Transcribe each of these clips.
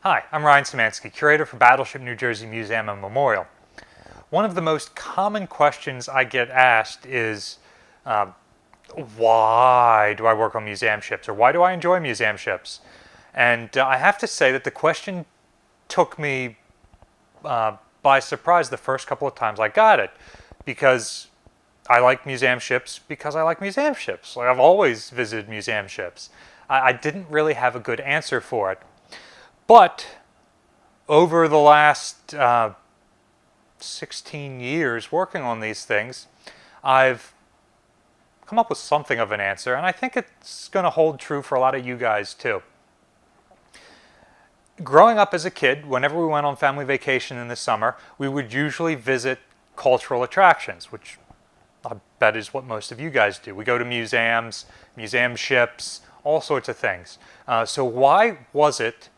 Hi, I'm Ryan Szymanski, curator for Battleship New Jersey Museum and Memorial. One of the most common questions I get asked is, why do I work on museum ships, or why do I enjoy museum ships? And I have to say that the question took me by surprise the first couple of times I got it, because I like museum ships because I like museum ships. Like, I've always visited museum ships. I didn't really have a good answer for it. But over the last 16 years working on these things, I've come up with something of an answer, and I think it's going to hold true for a lot of you guys too. Growing up as a kid, whenever we went on family vacation in the summer, we would usually visit cultural attractions, which I bet is what most of you guys do. We go to museums, museum ships, all sorts of things. So why was it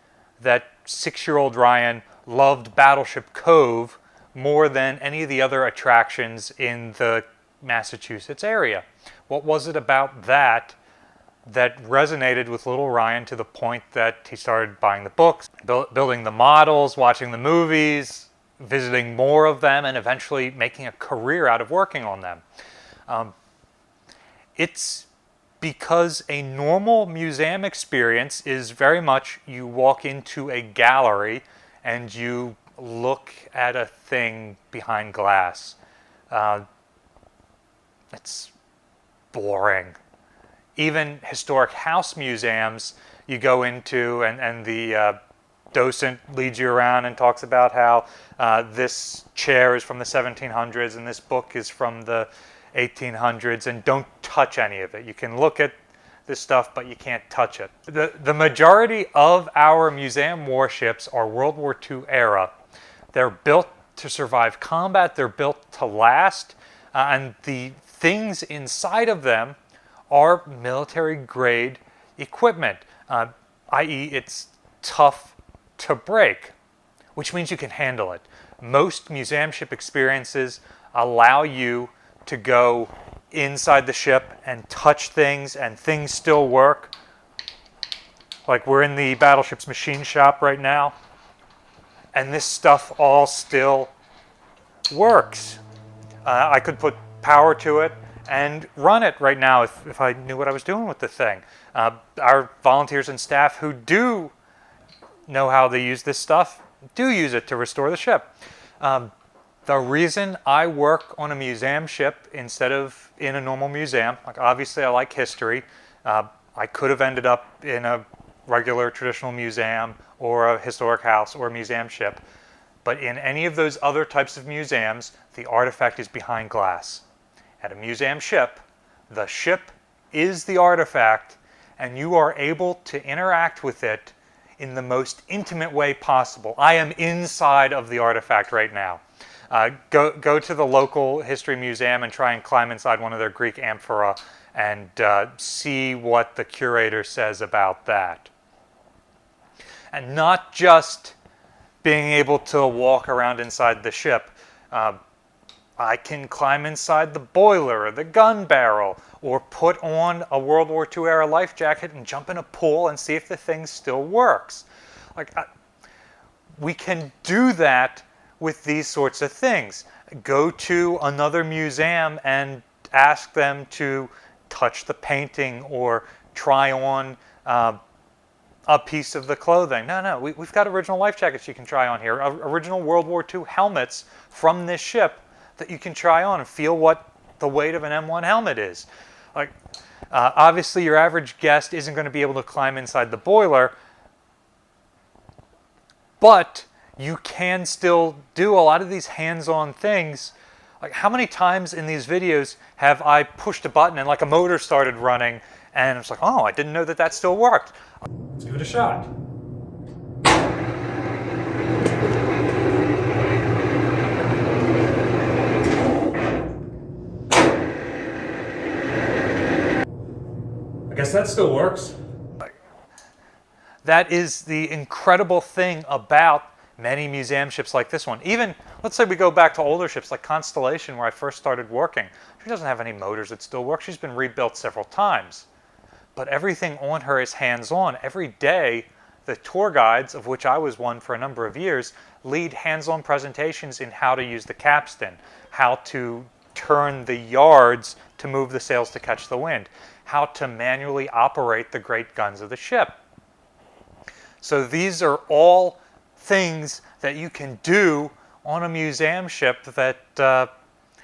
that 6-year-old Ryan loved Battleship Cove more than any of the other attractions in the Massachusetts area? What was it about that resonated with little Ryan to the point that he started buying the books, building the models, watching the movies, visiting more of them, and eventually making a career out of working on them? It's because a normal museum experience is very much you walk into a gallery and you look at a thing behind glass. It's boring. Even historic house museums, you go into and the docent leads you around and talks about how this chair is from the 1700s and this book is from the 1800s, and don't touch any of it. You can look at this stuff, but you can't touch it. The majority of our museum warships are World War II era. They're built to survive combat, they're built to last, and the things inside of them are military grade equipment, i.e. it's tough to break, which means you can handle it. Most museum ship experiences allow you to go inside the ship and touch things, and things still work. Like, we're in the battleship's machine shop right now, and this stuff all still works. I could put power to it and run it right now if I knew what I was doing with the thing. Our volunteers and staff who do know how to use this stuff do use it to restore the ship. The reason I work on a museum ship instead of in a normal museum, like, obviously I like history. I could have ended up in a regular traditional museum or a historic house or a museum ship. But in any of those other types of museums, the artifact is behind glass. At a museum ship, the ship is the artifact, and you are able to interact with it in the most intimate way possible. I am inside of the artifact right now. Go to the local history museum and try and climb inside one of their Greek amphora and see what the curator says about that. And not just being able to walk around inside the ship. I can climb inside the boiler or the gun barrel, or put on a World War II era life jacket and jump in a pool and see if the thing still works. Like, we can do that with these sorts of things. Go to another museum and ask them to touch the painting or try on a piece of the clothing. No, we've got original life jackets you can try on here. Original World War II helmets from this ship that you can try on and feel what the weight of an M1 helmet is. Like, obviously your average guest isn't going to be able to climb inside the boiler, but you can still do a lot of these hands-on things. Like, how many times in these videos have I pushed a button and like a motor started running and it's like, oh, I didn't know that still worked. Let's give it a shot. I guess that still works. That is the incredible thing about many museum ships like this one. Even, let's say we go back to older ships like Constellation, where I first started working. She doesn't have any motors that still work. She's been rebuilt several times. But everything on her is hands-on. Every day the tour guides, of which I was one for a number of years, lead hands-on presentations in how to use the capstan, how to turn the yards to move the sails to catch the wind, how to manually operate the great guns of the ship. So these are all things that you can do on a museum ship that,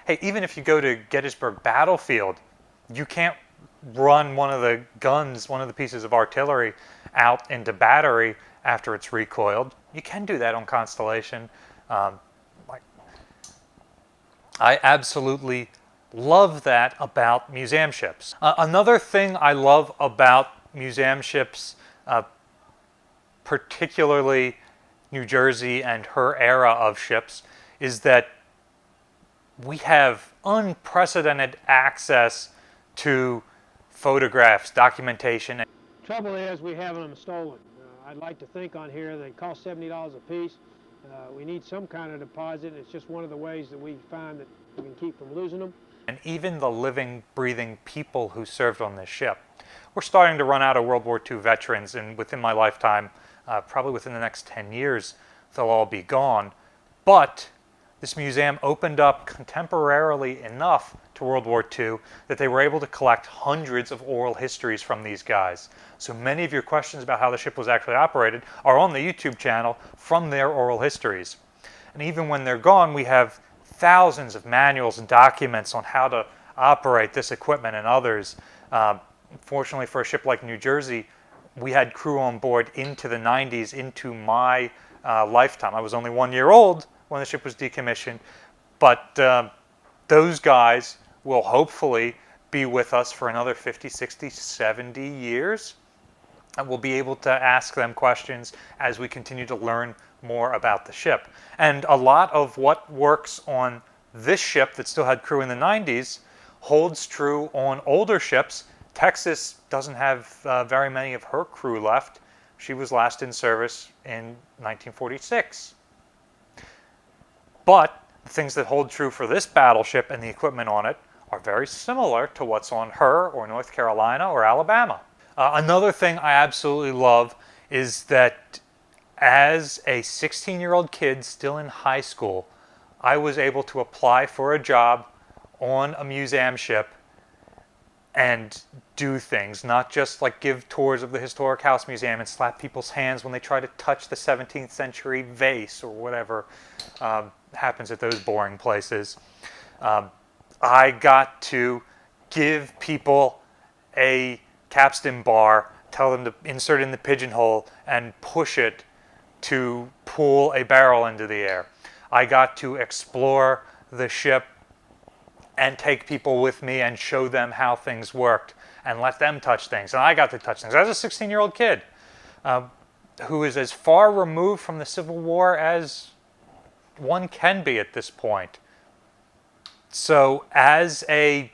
hey, even if you go to Gettysburg Battlefield, you can't run one of the guns, one of the pieces of artillery out into battery after it's recoiled. You can do that on Constellation. I absolutely love that about museum ships. Another thing I love about museum ships, particularly New Jersey and her era of ships, is that we have unprecedented access to photographs, documentation. Trouble is, we have them stolen. I'd like to think on here they cost $70 a piece. We need some kind of deposit. It's just one of the ways that we find that we can keep from losing them. And even the living, breathing people who served on this ship. We're starting to run out of World War II veterans, and within my lifetime, probably within the next 10 years, they'll all be gone. But this museum opened up contemporarily enough to World War II that they were able to collect hundreds of oral histories from these guys. So many of your questions about how the ship was actually operated are on the YouTube channel from their oral histories. And even when they're gone, we have thousands of manuals and documents on how to operate this equipment and others. Fortunately for a ship like New Jersey, we had crew on board into the 90s, into my lifetime. I was only 1 year old when the ship was decommissioned, but those guys will hopefully be with us for another 50, 60, 70 years. And we'll be able to ask them questions as we continue to learn more about the ship. And a lot of what works on this ship that still had crew in the 90s holds true on older ships. Texas doesn't have very many of her crew left. She was last in service in 1946. But the things that hold true for this battleship and the equipment on it are very similar to what's on her or North Carolina or Alabama. Another thing I absolutely love is that as a 16-year-old kid still in high school, I was able to apply for a job on a museum ship and do things, not just like give tours of the Historic House Museum and slap people's hands when they try to touch the 17th century vase or whatever happens at those boring places. I got to give people a capstan bar, tell them to insert in the pigeonhole and push it to pull a barrel into the air. I got to explore the ship and take people with me and show them how things worked and let them touch things. And I got to touch things. I was a 16-year-old kid who is as far removed from the Civil War as one can be at this point. So as a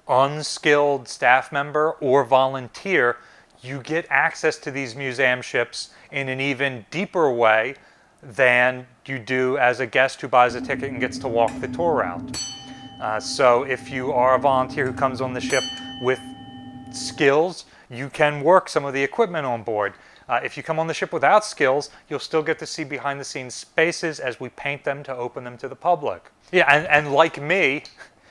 unskilled staff member or volunteer, you get access to these museum ships in an even deeper way than you do as a guest who buys a ticket and gets to walk the tour route. So if you are a volunteer who comes on the ship with skills, you can work some of the equipment on board. If you come on the ship without skills, you'll still get to see behind the scenes spaces as we paint them to open them to the public. Yeah, and like me,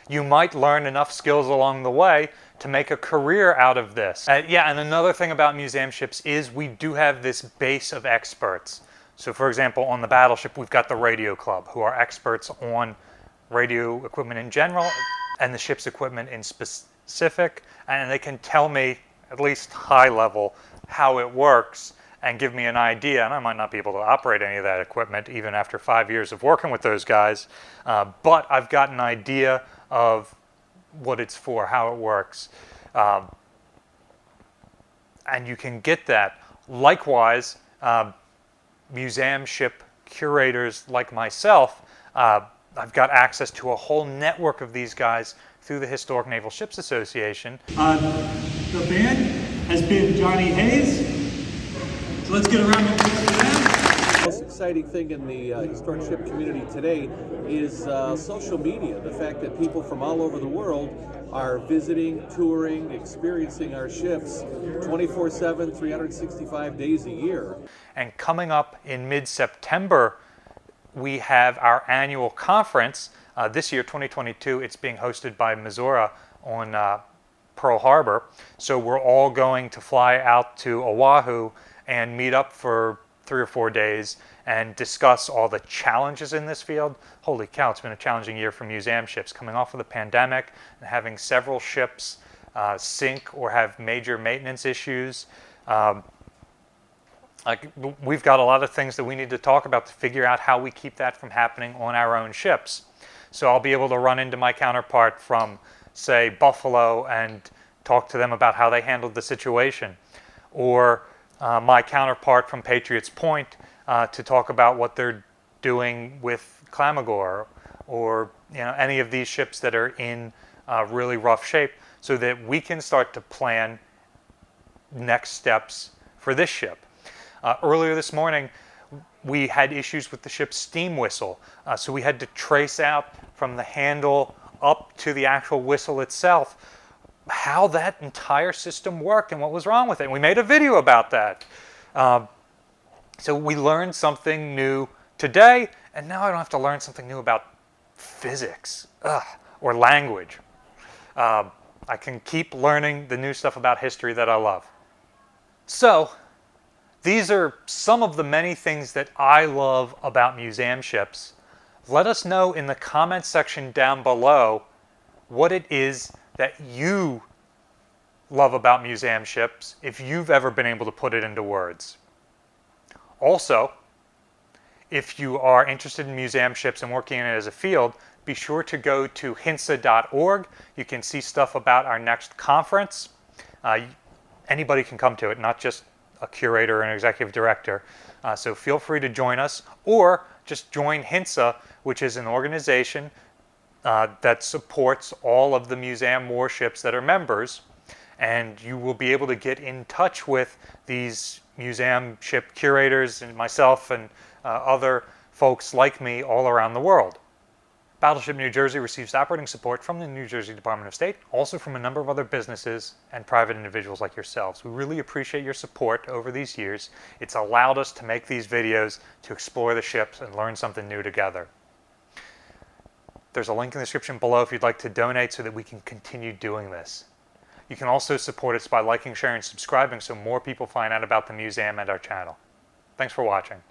you might learn enough skills along the way to make a career out of this. Yeah, and another thing about museum ships is we do have this base of experts. So for example, on the Battleship, we've got the Radio Club, who are experts on radio equipment in general and the ship's equipment in specific, and they can tell me, at least high level, how it works and give me an idea. And I might not be able to operate any of that equipment even after 5 years of working with those guys, but I've got an idea of what it's for, how it works. And you can get that. Likewise, museum ship curators like myself, I've got access to a whole network of these guys through the Historic Naval Ships Association. The band has been Johnny Hayes. So let's get a round of applause for them. The most exciting thing in the historic ship community today is social media. The fact that people from all over the world are visiting, touring, experiencing our ships 24/7, 365 days a year. And coming up in mid-September, we have our annual conference. This year, 2022, it's being hosted by Missouri on Pearl Harbor. So we're all going to fly out to Oahu and meet up for 3 or 4 days and discuss all the challenges in this field. Holy cow, it's been a challenging year for museum ships, coming off of the pandemic and having several ships sink or have major maintenance issues. We've got a lot of things that we need to talk about to figure out how we keep that from happening on our own ships. So I'll be able to run into my counterpart from, say, Buffalo and talk to them about how they handled the situation, or my counterpart from Patriots Point to talk about what they're doing with Clamagore, or any of these ships that are in really rough shape, so that we can start to plan next steps for this ship. Earlier this morning, we had issues with the ship's steam whistle, so we had to trace out from the handle up to the actual whistle itself how that entire system worked and what was wrong with it. And we made a video about that. So we learned something new today, and now I don't have to learn something new about physics or language. I can keep learning the new stuff about history that I love. So these are some of the many things that I love about museum ships. Let us know in the comments section down below what it is that you love about museum ships, if you've ever been able to put it into words. Also, if you are interested in museum ships and working in it as a field, be sure to go to hinsa.org. You can see stuff about our next conference. Anybody can come to it, not just a curator or an executive director. So feel free to join us, or just join HINSA, which is an organization that supports all of the museum warships that are members, and you will be able to get in touch with these museum ship curators and myself and other folks like me all around the world. Battleship New Jersey receives operating support from the New Jersey Department of State, also from a number of other businesses and private individuals like yourselves. We really appreciate your support over these years. It's allowed us to make these videos to explore the ships and learn something new together. There's a link in the description below if you'd like to donate so that we can continue doing this. You can also support us by liking, sharing, and subscribing so more people find out about the museum and our channel. Thanks for watching.